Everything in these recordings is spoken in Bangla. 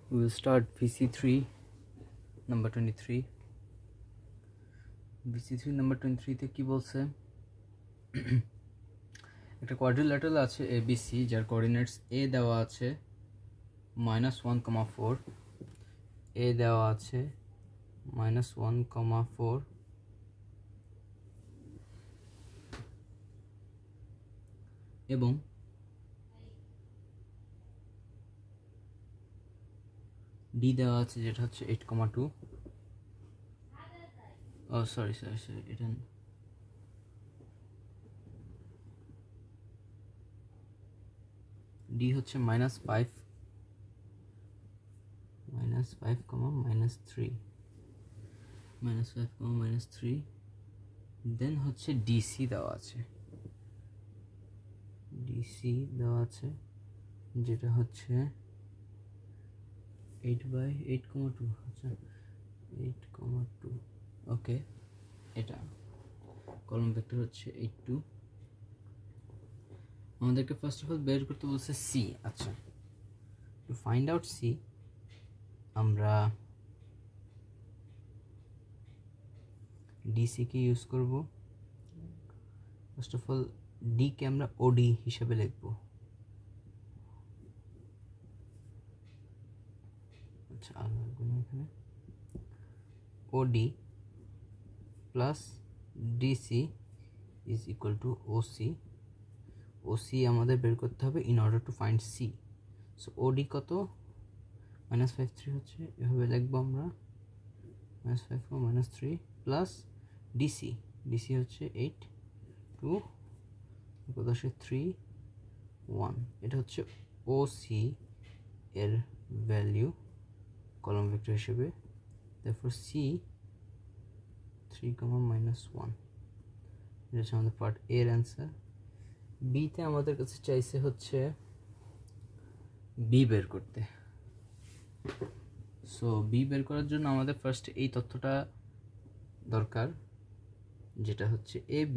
We will start VC3 number 23. VC3 number 23 তে কি বলছে, একটা কোয়াড্রিল্যাটারাল আছে ABC যার কোঅর্ডিনেটস A দেওয়া আছে -1,4, A দেওয়া আছে -1,4, এবং D দেওয়া আছে যেটা হচ্ছে 8,2. সরি এটা D হচ্ছে -5, -5, দেন হচ্ছে DC দেওয়া আছে, যেটা হচ্ছে 8/8,2. আচ্ছা 8,2. ওকে, এটা কলাম ভেক্টর হচ্ছে 8,2. আমাদেরকে ফার্স্ট অফ অল বের করতে বলছে C. আচ্ছা, টু ফাইন্ড আউট C আমরা DC কে ইউজ করব. ফার্স্ট অফ অল D কে আমরা OD হিসেবে লিখব. আচ্ছা, এখানে OD plus DC is equal two OC আমাদের বের করতে হবে in order to find C. So OD কত, -5,3 হচ্ছে, এভাবে লিখব আমরা -5, প্লাস DC হচ্ছে 8,2, কত আসে 3,1. এটা হচ্ছে OC এর ভ্যালু কলাম ভেক্টর হিসেবে. তারপর C 3, -1. এটা হচ্ছে আমাদের পার্ট A এর অ্যান্সার. B তে আমাদের কাছে চাইছে হচ্ছে B বের করতে. সো B বের করার জন্য আমাদের ফার্স্ট এই তথ্যটা দরকার, যেটা হচ্ছে AB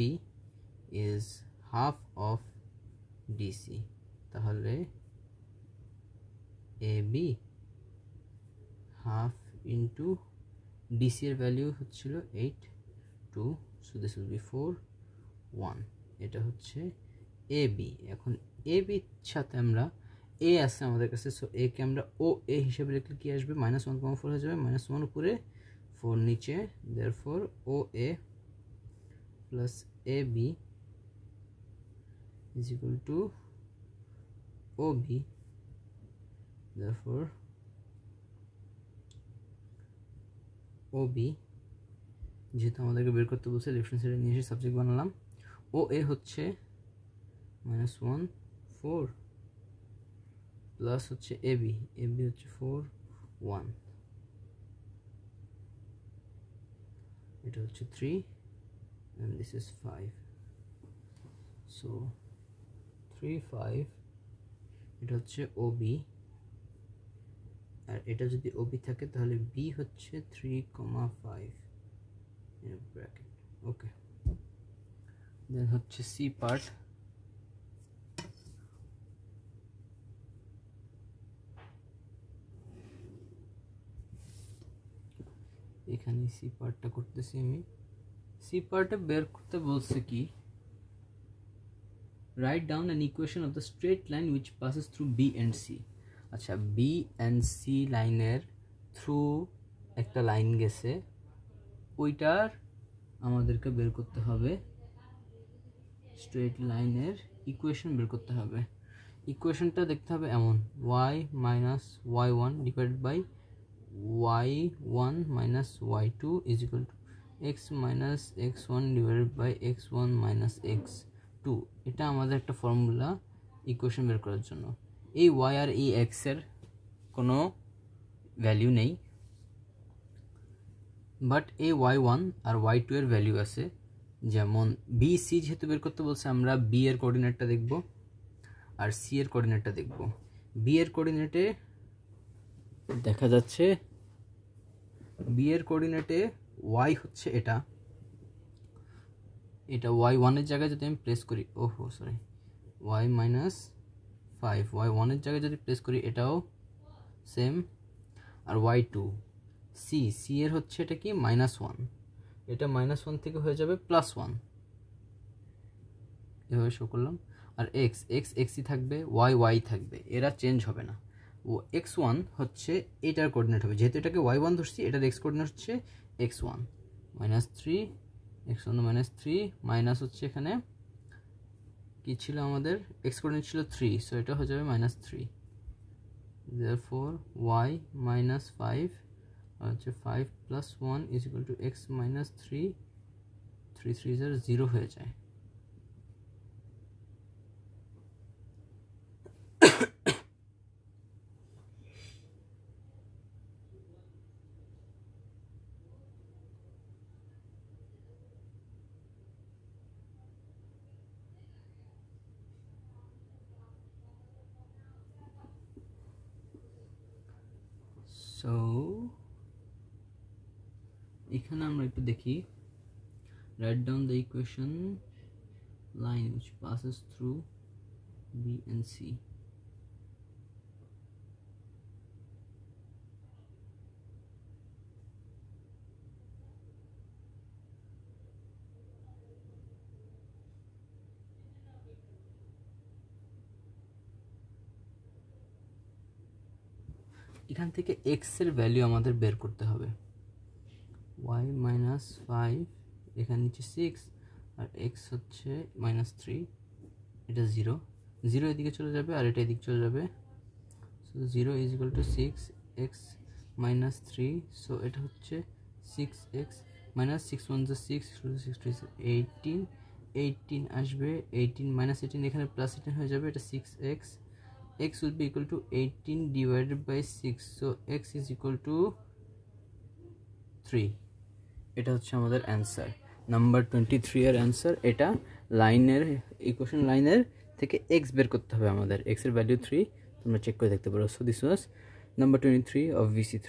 is half of DC. তাহলে AB হাফ ইন্টু DC এর ভ্যালু হচ্ছিল 8,2, সো দিস উইল বি 4,1. এটা হচ্ছে AB. এখন AB সাথে আমরা A আছে আমাদের কাছে, সো A কে আমরা OA হিসেবে লিখলে কি আসবে, -1,4 হয়ে যাবে, -1 উপরে 4 নিচে, therefore OA plus AB is equal to OB. Therefore OB, যেহেতু আমাদেরকে বের করতে বলছে লেফট হ্যান্ড সাইডে নিয়ে এসে সাবজেক্ট বানালাম. OA হচ্ছে -1,4 প্লাস হচ্ছে AB হচ্ছে 4,1. এটা হচ্ছে 3 and this is 5. so 3, 5. এটা হচ্ছে OB, আর এটা যদি OB থাকে তাহলে B হচ্ছে 3,5 in bracket. ওকে, দেন হচ্ছে C পার্ট. এখানে C পার্টটা করতেছি আমি. C পার্টে বের করতে বলছে কি, write down an equation of the straight line which passes through B and C. আচ্ছা, B and C লাইনের থ্রু একটা লাইন গেছে, ওইটার আমাদেরকে বের করতে হবে, স্ট্রেট লাইনের ইকুয়েশন বের করতে হবে. ইকুয়েশনটা দেখতে হবে এমন, y - y1 divided by y1 - y2 is equal to x - x1 divided by x1 - x2. এটা আমাদের একটা ফর্মুলা ইকুয়েশন বের করার জন্য. এই y আর এই x এর কোনো ভ্যালু নেই, বাট এই y1 আর y2 এর ভ্যালু আছে. যেমন BC যেহেতু বের করতে বলছে, আমরা B এর কোঅর্ডিনেটটা দেখব আর C এর কোঅর্ডিনেটটা দেখব. B এর কোঅর্ডিনেটে দেখা যাচ্ছে, B এর কোঅর্ডিনেটে y হচ্ছে এটা y1 এর জায়গায় যদি আমি প্লেস করি, y - 5 y1 এর জায়গায় যদি প্লেস করি, এটাও সেম আর y2, c এর হচ্ছে এটা কি -1, এটা -1 থেকে হয়ে যাবে +1, এভাবে শো করলাম। আর xই থাকবে, y থাকবে, এরা চেঞ্জ হবে না। ও x1 হচ্ছে এটার কোঅর্ডিনেট হবে, যেহেতু এটাকে y1 ধরছি, এটার x কোঅর্ডিনেট হচ্ছে x1 -3, x1 -3 মাইনাস হচ্ছে এখানে কি ছিল আমাদের, x কোঅর্ডিনেট ছিল 3, সো এটা হয়ে যাবে -3, therefore y -5 হচ্ছে 5 + 1 = x -3, 3 3 0 হয়ে যায়। সো এখানে আমরা একটু দেখি, write down the equation line which passes through B and C. এখান থেকে x এর ভ্যালু আমাদের বের করতে হবে, y -5, এখানে নিচে 6 আর x হচ্ছে -3, এটা 0 এদিকে চলে যাবে আর এটা এদিকে চলে যাবে, সো 0 = 6 x -3, সো এটা হচ্ছে 6x -6 1 6 6 2 18, 18 আসবে, 18 -18 এখানে +18 হয়ে যাবে, এটা 6x, x will be equal to 18 divided by 6, so x is equal to 3, এটা হচ্ছে আমাদের অ্যান্সার নাম্বার 23 এর অ্যান্সার। এটা লাইনের ইকুয়েশন লাইনের থেকে x বের করতে হবে আমাদের, x এর ভ্যালু 3, তোমরা চেক করে দেখতে পারো। So this was number 23 of VC3.